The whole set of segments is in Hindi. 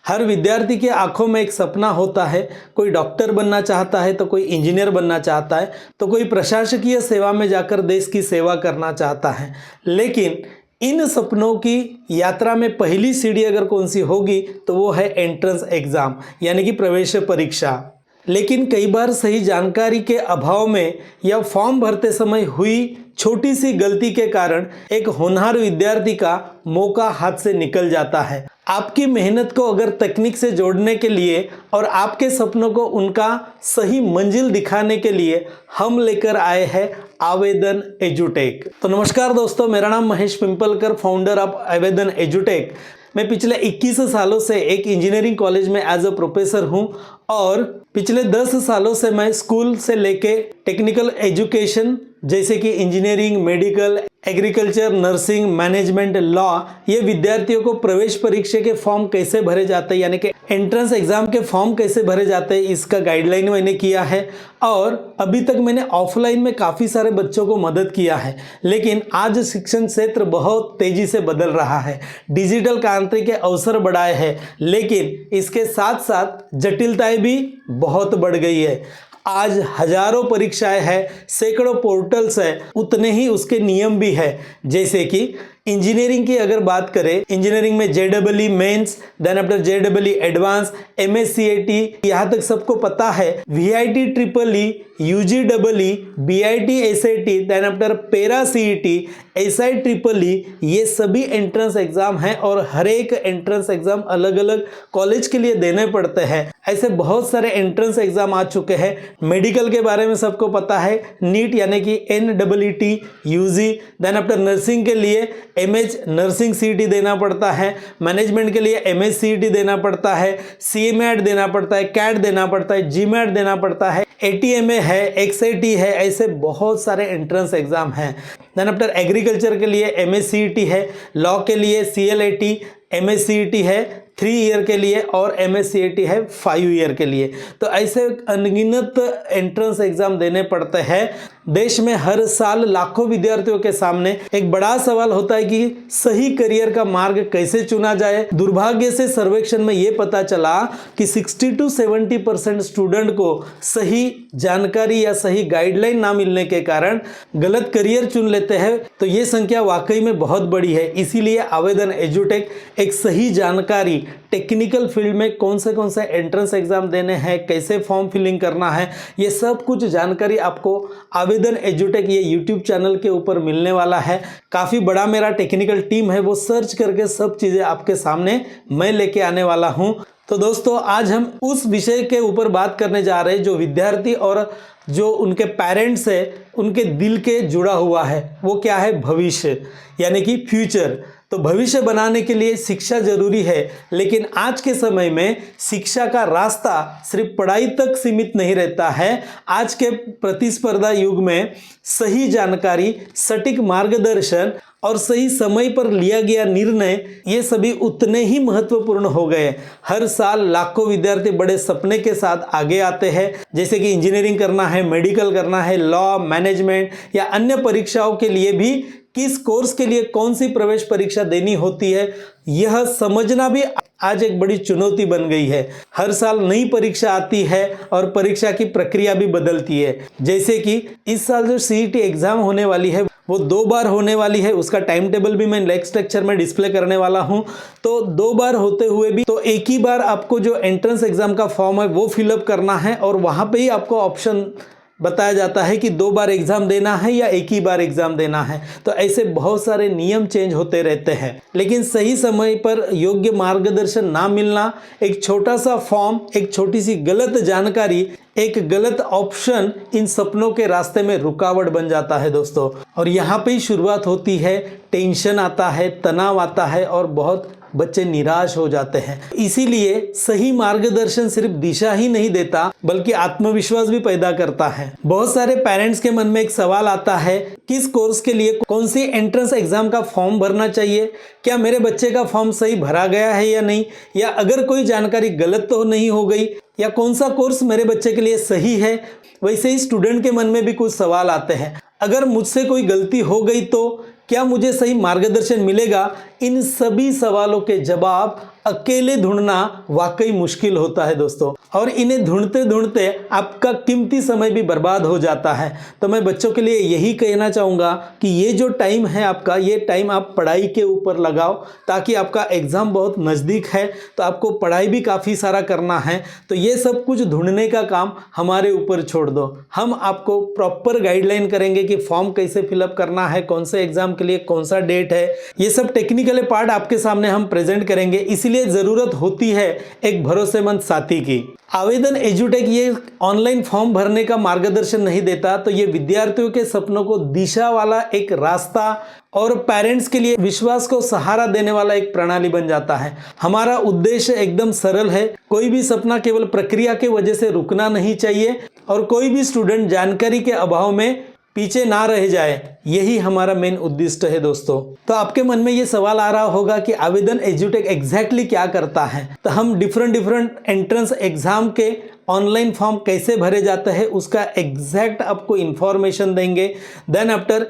हर विद्यार्थी के आंखों में एक सपना होता है। कोई डॉक्टर बनना चाहता है तो कोई इंजीनियर बनना चाहता है तो कोई प्रशासकीय सेवा में जाकर देश की सेवा करना चाहता है। लेकिन इन सपनों की यात्रा में पहली सीढ़ी अगर कौन सी होगी तो वो है एंट्रेंस एग्ज़ाम यानी कि प्रवेश परीक्षा। लेकिन कई बार सही जानकारी के अभाव में या फॉर्म भरते समय हुई छोटी सी गलती के कारण एक होनहार विद्यार्थी का मौका हाथ से निकल जाता है। आपकी मेहनत को अगर तकनीक से जोड़ने के लिए और आपके सपनों को उनका सही मंजिल दिखाने के लिए हम लेकर आए हैं आवेदन एजुटेक। तो नमस्कार दोस्तों, मेरा नाम महेश पिंपलकर, फाउंडर ऑफ आवेदन एजुटेक। मैं पिछले 21 सालों से एक इंजीनियरिंग कॉलेज में एज अ प्रोफेसर हूं और पिछले 10 सालों से मैं स्कूल से लेके टेक्निकल एजुकेशन जैसे कि engineering, medical, agriculture, nursing, management, law, ये विद्यार्थियों को प्रवेश परीक्षा के फॉर्म कैसे भरे जाते हैं यानी कि एंट्रेंस एग्जाम के फॉर्म कैसे भरे जाते हैं इसका गाइडलाइन मैंने किया है। और अभी तक मैंने ऑफलाइन में काफ़ी सारे बच्चों को मदद किया है। लेकिन आज शिक्षण क्षेत्र बहुत तेज़ी से बदल रहा है, डिजिटल क्रांति के अवसर बढ़ाए हैं, लेकिन इसके साथ साथ जटिलताएं भी बहुत बढ़ गई है। आज हजारों परीक्षाएं हैं, सैकड़ों पोर्टल्स हैं, उतने ही उसके नियम भी है। जैसे कि इंजीनियरिंग की अगर बात करें, इंजीनियरिंग में JEE mains, then after JEE advance, MSCAT, यहाँ तक सबको पता है, VIT EEE, UGEE, BIT SAT, then after para CET, SI EEE, ये सभी एंट्रेंस एग्जाम हैं और हर एक एंट्रेंस एग्जाम अलग अलग कॉलेज के लिए देने पड़ते हैं। ऐसे बहुत सारे एंट्रेंस एग्जाम आ चुके हैं। मेडिकल के बारे में सबको पता है, नीट यानी कि NEET, UG, then after nursing के लिए MH नर्सिंग CET देना पड़ता है, मैनेजमेंट के लिए MS CET देना पड़ता है, CMAT देना पड़ता है, CAT देना पड़ता है, GMAT देना पड़ता है, ATMA है, XAT है, ऐसे बहुत सारे एंट्रेंस एग्जाम हैं। देन आफ्टर एग्रीकल्चर के लिए MS CET है, लॉ के लिए CLAT, MS CET है 3 ईयर के लिए और MS CET है 5 ईयर के लिए। तो ऐसे अनगिनत एंट्रेंस एग्जाम देने पड़ते हैं। देश में हर साल लाखों विद्यार्थियों के सामने एक बड़ा सवाल होता है कि सही करियर का मार्ग कैसे चुना जाए। दुर्भाग्य से सर्वेक्षण में ये पता चला कि 60 to 70% स्टूडेंट को सही जानकारी या सही गाइडलाइन ना मिलने के कारण गलत करियर चुन लेते हैं। तो ये संख्या वाकई में बहुत बड़ी है। इसीलिए आवेदन एजुटेक एक सही जानकारी, टेक्निकल फील्ड में कौन से एंट्रेंस एग्जाम देने हैं, कैसे फॉर्म फिलिंग करना है, ये सब कुछ जानकारी आपको आवेदन एजुटेक ये यूट्यूब चैनल के ऊपर मिलने वाला है। काफ़ी बड़ा मेरा टेक्निकल टीम है, वो सर्च करके सब चीज़ें आपके सामने मैं लेके आने वाला हूँ। तो दोस्तों, आज हम उस विषय के ऊपर बात करने जा रहे हैं जो विद्यार्थी और जो उनके पेरेंट्स है उनके दिल के जुड़ा हुआ है। वो क्या है? भविष्य यानी कि फ्यूचर। तो भविष्य बनाने के लिए शिक्षा जरूरी है, लेकिन आज के समय में शिक्षा का रास्ता सिर्फ पढ़ाई तक सीमित नहीं रहता है। आज के प्रतिस्पर्धा युग में सही जानकारी, सटीक मार्गदर्शन और सही समय पर लिया गया निर्णय, ये सभी उतने ही महत्वपूर्ण हो गए। हर साल लाखों विद्यार्थी बड़े सपने के साथ आगे आते हैं, जैसे कि इंजीनियरिंग करना है, मेडिकल करना है, लॉ, मैनेजमेंट या अन्य परीक्षाओं के लिए भी किस कोर्स के लिए कौन सी प्रवेश परीक्षा देनी होती है, यह समझना भी आज एक बड़ी चुनौती बन गई है। हर साल नई परीक्षा आती है और परीक्षा की प्रक्रिया भी बदलती है। जैसे कि इस साल जो CET एग्जाम होने वाली है वो 2 बार होने वाली है। उसका टाइम टेबल भी मैं नेक्स्ट लेक्चर में डिस्प्ले करने वाला हूं। तो 2 बार होते हुए भी तो एक ही बार आपको जो एंट्रेंस एग्जाम का फॉर्म है वो फिलअप करना है और वहां पे ही आपको ऑप्शन बताया जाता है कि 2 बार एग्जाम देना है या एक ही बार एग्जाम देना है। तो ऐसे बहुत सारे नियम चेंज होते रहते हैं, लेकिन सही समय पर योग्य मार्गदर्शन ना मिलना, एक छोटा सा फॉर्म, एक छोटी सी गलत जानकारी, एक गलत ऑप्शन इन सपनों के रास्ते में रुकावट बन जाता है दोस्तों। और यहाँ पे ही शुरुआत होती है, टेंशन आता है, तनाव आता है और बहुत बच्चे निराश हो जाते हैं। इसीलिए सही मार्गदर्शन सिर्फ दिशा ही नहीं देता बल्कि आत्मविश्वास भी पैदा करता है। बहुत सारे पेरेंट्स के मन में एक सवाल आता है, किस कोर्स के लिए कौन सी एंट्रेंस एग्जाम का फॉर्म भरना चाहिए, क्या मेरे बच्चे का फॉर्म सही भरा गया है या नहीं, या अगर कोई जानकारी गलत तो नहीं हो गई, या कौन सा कोर्स मेरे बच्चे के लिए सही है। वैसे ही स्टूडेंट के मन में भी कुछ सवाल आते हैं, अगर मुझसे कोई गलती हो गई तो क्या मुझे सही मार्गदर्शन मिलेगा। इन सभी सवालों के जवाब अकेले ढूंढना वाकई मुश्किल होता है दोस्तों, और इन्हें ढूंढते ढूंढते आपका कीमती समय भी बर्बाद हो जाता है। तो मैं बच्चों के लिए यही कहना चाहूँगा कि ये जो टाइम है आपका, ये टाइम आप पढ़ाई के ऊपर लगाओ, ताकि आपका एग्ज़ाम बहुत नज़दीक है तो आपको पढ़ाई भी काफ़ी सारा करना है। तो ये सब कुछ ढूंढने का काम हमारे ऊपर छोड़ दो। हम आपको प्रॉपर गाइडलाइन करेंगे कि फॉर्म कैसे फिलअप करना है, कौन से एग्ज़ाम के लिए कौन सा डेट है, ये सब टेक्निकल पार्ट आपके सामने हम प्रेजेंट करेंगे। इसीलिए ज़रूरत होती है एक भरोसेमंद साथी की। आवेदन एजुटेक ये ऑनलाइन फॉर्म भरने का मार्गदर्शन नहीं देता, तो ये विद्यार्थियों के सपनों को दिशा वाला एक रास्ता और पेरेंट्स के लिए विश्वास को सहारा देने वाला एक प्रणाली बन जाता है। हमारा उद्देश्य एकदम सरल है, कोई भी सपना केवल प्रक्रिया के वजह से रुकना नहीं चाहिए और कोई भी स्टूडेंट जानकारी के अभाव में पीछे ना रह जाए, यही हमारा मेन उद्देश्य है दोस्तों। तो आपके मन में ये सवाल आ रहा होगा कि आवेदन एजुटेक एग्जैक्टली क्या करता है। तो हम डिफरेंट एंट्रेंस एग्जाम के ऑनलाइन फॉर्म कैसे भरे जाते हैं उसका एग्जैक्ट आपको इन्फॉर्मेशन देंगे। देन आफ्टर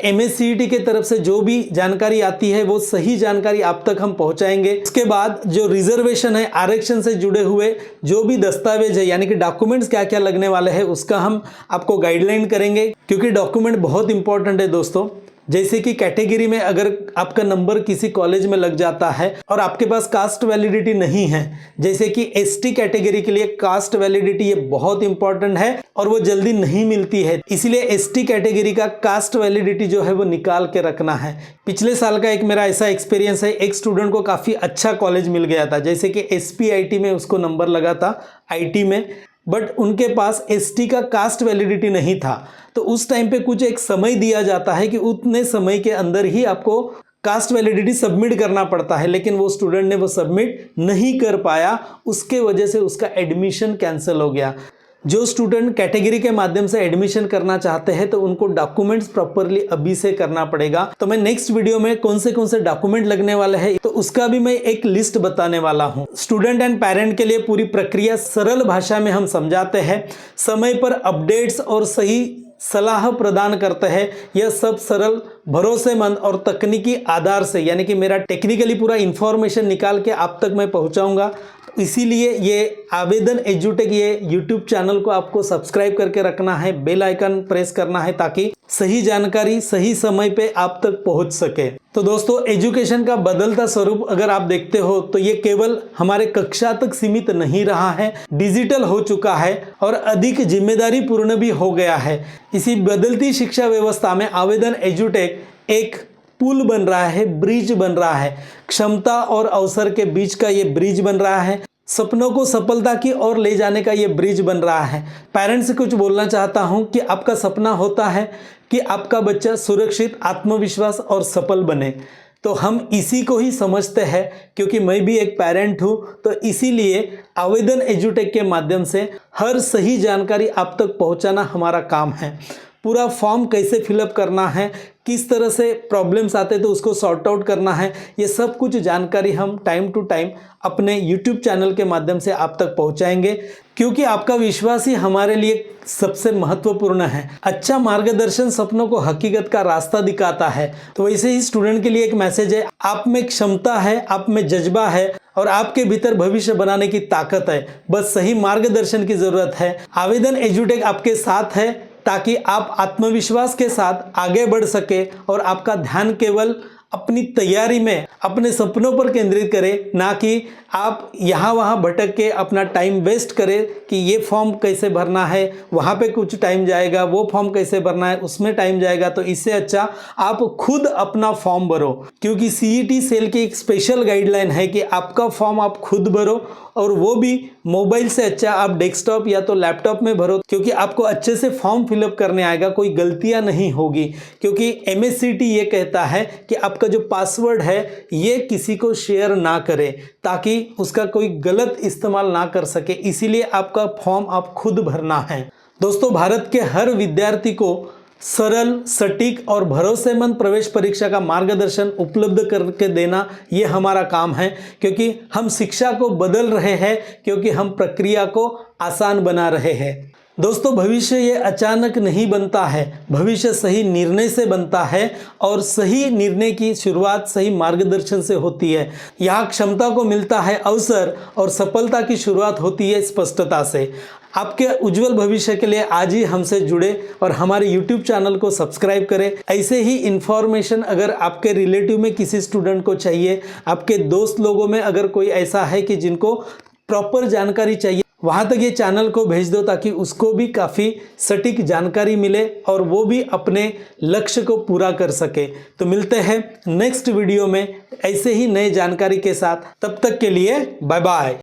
MSCET के तरफ से जो भी जानकारी आती है वो सही जानकारी आप तक हम पहुंचाएंगे। इसके बाद जो रिजर्वेशन है, आरक्षण से जुड़े हुए जो भी दस्तावेज है, यानी कि डॉक्यूमेंट्स क्या क्या लगने वाले हैं, उसका हम आपको गाइडलाइन करेंगे, क्योंकि डॉक्यूमेंट बहुत इंपॉर्टेंट है दोस्तों। जैसे कि कैटेगरी में अगर आपका नंबर किसी कॉलेज में लग जाता है और आपके पास कास्ट वैलिडिटी नहीं है, जैसे कि ST कैटेगरी के लिए कास्ट वैलिडिटी ये बहुत इंपॉर्टेंट है और वो जल्दी नहीं मिलती है, इसलिए ST कैटेगरी का कास्ट वैलिडिटी जो है वो निकाल के रखना है। पिछले साल का एक मेरा ऐसा एक्सपीरियंस है, एक स्टूडेंट को काफ़ी अच्छा कॉलेज मिल गया था, जैसे कि SPIT में उसको नंबर लगा था IT में, बट उनके पास ST का कास्ट वैलिडिटी नहीं था। तो उस टाइम पे कुछ एक समय दिया जाता है कि उतने समय के अंदर ही आपको कास्ट वैलिडिटी सबमिट करना पड़ता है, लेकिन वो स्टूडेंट ने वो सबमिट नहीं कर पाया, उसके वजह से उसका एडमिशन कैंसिल हो गया। जो स्टूडेंट कैटेगरी के माध्यम से एडमिशन करना चाहते हैं तो उनको डॉक्यूमेंट्स प्रॉपरली अभी से करना पड़ेगा। तो मैं नेक्स्ट वीडियो में कौन से डॉक्यूमेंट लगने वाले हैं तो उसका भी मैं एक लिस्ट बताने वाला हूं। स्टूडेंट एंड पेरेंट के लिए पूरी प्रक्रिया सरल भाषा में हम समझाते हैं, समय पर अपडेट्स और सही सलाह प्रदान करते हैं। यह सब सरल, भरोसेमंद और तकनीकी आधार से, यानी कि मेरा टेक्निकली पूरा इंफॉर्मेशन निकाल के आप तक मैं पहुंचाऊंगा। इसीलिए ये आवेदन एजुटेक ये यूट्यूब चैनल को आपको सब्सक्राइब करके रखना है, बेल आइकन प्रेस करना है, ताकि सही जानकारी सही समय पे आप तक पहुंच सके। तो दोस्तों, एजुकेशन का बदलता स्वरूप अगर आप देखते हो तो ये केवल हमारे कक्षा तक सीमित नहीं रहा है, डिजिटल हो चुका है और अधिक जिम्मेदारी पूर्ण भी हो गया है। इसी बदलती शिक्षा व्यवस्था में आवेदन एजुटेक एक पुल बन रहा है, ब्रिज बन रहा है, क्षमता और अवसर के बीच का ये ब्रिज बन रहा है, सपनों को सफलता की ओर ले जाने का ये ब्रिज बन रहा है। पेरेंट्स से कुछ बोलना चाहता हूँ कि आपका सपना होता है कि आपका बच्चा सुरक्षित, आत्मविश्वास और सफल बने, तो हम इसी को ही समझते हैं, क्योंकि मैं भी एक पेरेंट हूँ। तो इसीलिए आवेदन एजुटेक के माध्यम से हर सही जानकारी आप तक पहुँचाना हमारा काम है। पूरा फॉर्म कैसे फिलअप करना है, किस तरह से प्रॉब्लम्स आते तो उसको सॉर्ट आउट करना है, ये सब कुछ जानकारी हम टाइम टू टाइम अपने YouTube चैनल के माध्यम से आप तक पहुंचाएंगे, क्योंकि आपका विश्वास ही हमारे लिए सबसे महत्वपूर्ण है। अच्छा मार्गदर्शन सपनों को हकीकत का रास्ता दिखाता है। तो वैसे ही स्टूडेंट के लिए एक मैसेज है, आप में क्षमता है, आप में जज्बा है और आपके भीतर भविष्य बनाने की ताकत है, बस सही मार्गदर्शन की जरूरत है। आवेदन एजुटेक आपके साथ है ताकि आप आत्मविश्वास के साथ आगे बढ़ सके और आपका ध्यान केवल अपनी तैयारी में अपने सपनों पर केंद्रित करें, ना कि आप यहाँ वहाँ भटक के अपना टाइम वेस्ट करें कि ये फॉर्म कैसे भरना है, वहाँ पे कुछ टाइम जाएगा, वो फॉर्म कैसे भरना है उसमें टाइम जाएगा। तो इससे अच्छा आप खुद अपना फॉर्म भरो, क्योंकि CET सेल की एक स्पेशल गाइडलाइन है कि आपका फॉर्म आप खुद भरो, और वो भी मोबाइल से अच्छा आप डेस्कटॉप या तो लैपटॉप में भरो, क्योंकि आपको अच्छे से फॉर्म फिलअप करने आएगा, कोई गलतियां नहीं होगी। क्योंकि MSCET ये कहता है कि आपका जो पासवर्ड है ये किसी को शेयर ना करें, ताकि उसका कोई गलत इस्तेमाल ना कर सके। इसीलिए आपका फॉर्म आप खुद भरना है। दोस्तों, भारत के हर विद्यार्थी को सरल, सटीक और भरोसेमंद प्रवेश परीक्षा का मार्गदर्शन उपलब्ध करके देना ये हमारा काम है, क्योंकि हम शिक्षा को बदल रहे हैं, क्योंकि हम प्रक्रिया को आसान बना रहे हैं। दोस्तों, भविष्य ये अचानक नहीं बनता है, भविष्य सही निर्णय से बनता है और सही निर्णय की शुरुआत सही मार्गदर्शन से होती है। यहाँ क्षमता को मिलता है अवसर और सफलता की शुरुआत होती है स्पष्टता से। आपके उज्जवल भविष्य के लिए आज ही हमसे जुड़े और हमारे YouTube चैनल को सब्सक्राइब करें। ऐसे ही इन्फॉर्मेशन अगर आपके रिलेटिव में किसी स्टूडेंट को चाहिए, आपके दोस्त लोगों में अगर कोई ऐसा है कि जिनको प्रॉपर जानकारी चाहिए, वहाँ तक ये चैनल को भेज दो ताकि उसको भी काफ़ी सटीक जानकारी मिले और वो भी अपने लक्ष्य को पूरा कर सके। तो मिलते हैं नेक्स्ट वीडियो में ऐसे ही नए जानकारी के साथ। तब तक के लिए बाय बाय।